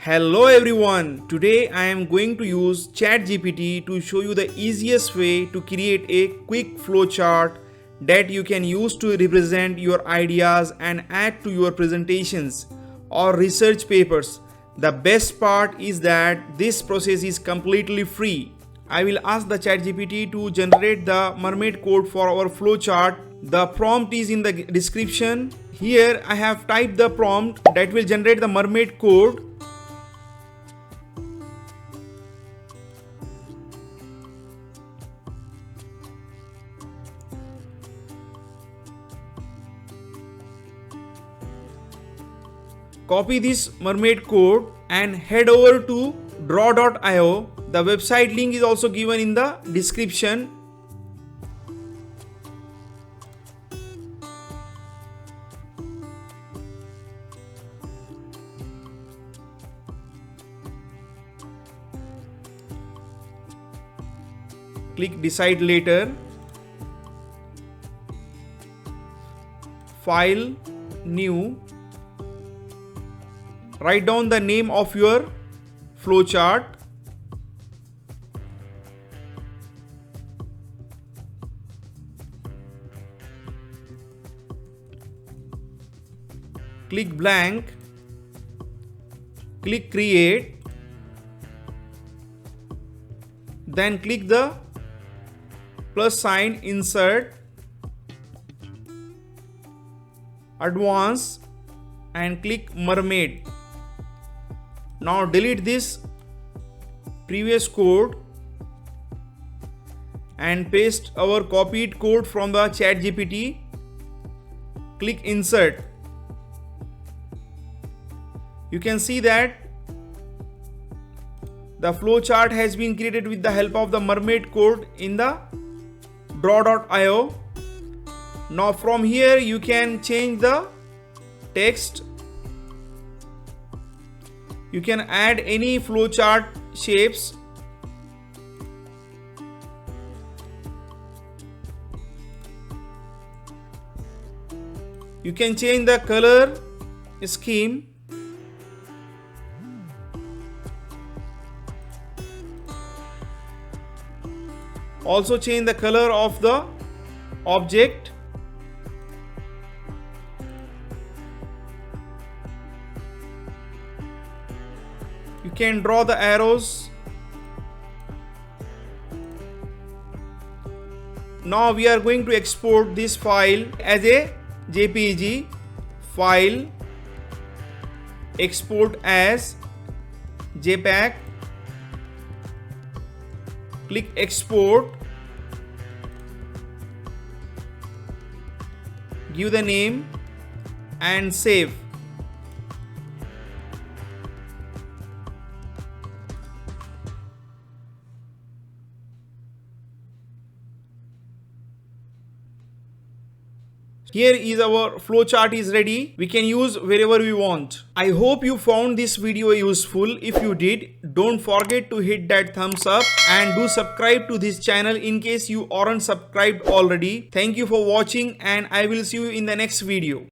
Hello everyone, today I am going to use ChatGPT to show you the easiest way to create a quick flowchart that you can use to represent your ideas and add to your presentations or research papers. The best part is that this process is completely free. I will ask the ChatGPT to generate the mermaid code for our flowchart. The prompt is in the description. Here I have typed the prompt that will generate the mermaid code. Copy this mermaid code and head over to draw.io. The website link is also given in the description. Click decide later. File, new. Write down the name of your flowchart. Click blank. Click create. Then click the plus sign, insert, advance, and click mermaid. Now delete this previous code and paste our copied code from the ChatGPT. Click insert. You can see that the flowchart has been created with the help of the mermaid code in the draw.io. Now from here you can change the text. You can add any flowchart shapes. You can change the color scheme. Also change the color of the object. You can draw the arrows. Now we are going to export this file as a JPG file. Export as JPEG. Click export. Give the name and save. Here is our flowchart is ready. We can use wherever we want. I hope you found this video useful. If you did, don't forget to hit that thumbs up and do subscribe to this channel in case you aren't subscribed already. Thank you for watching and I will see you in the next video.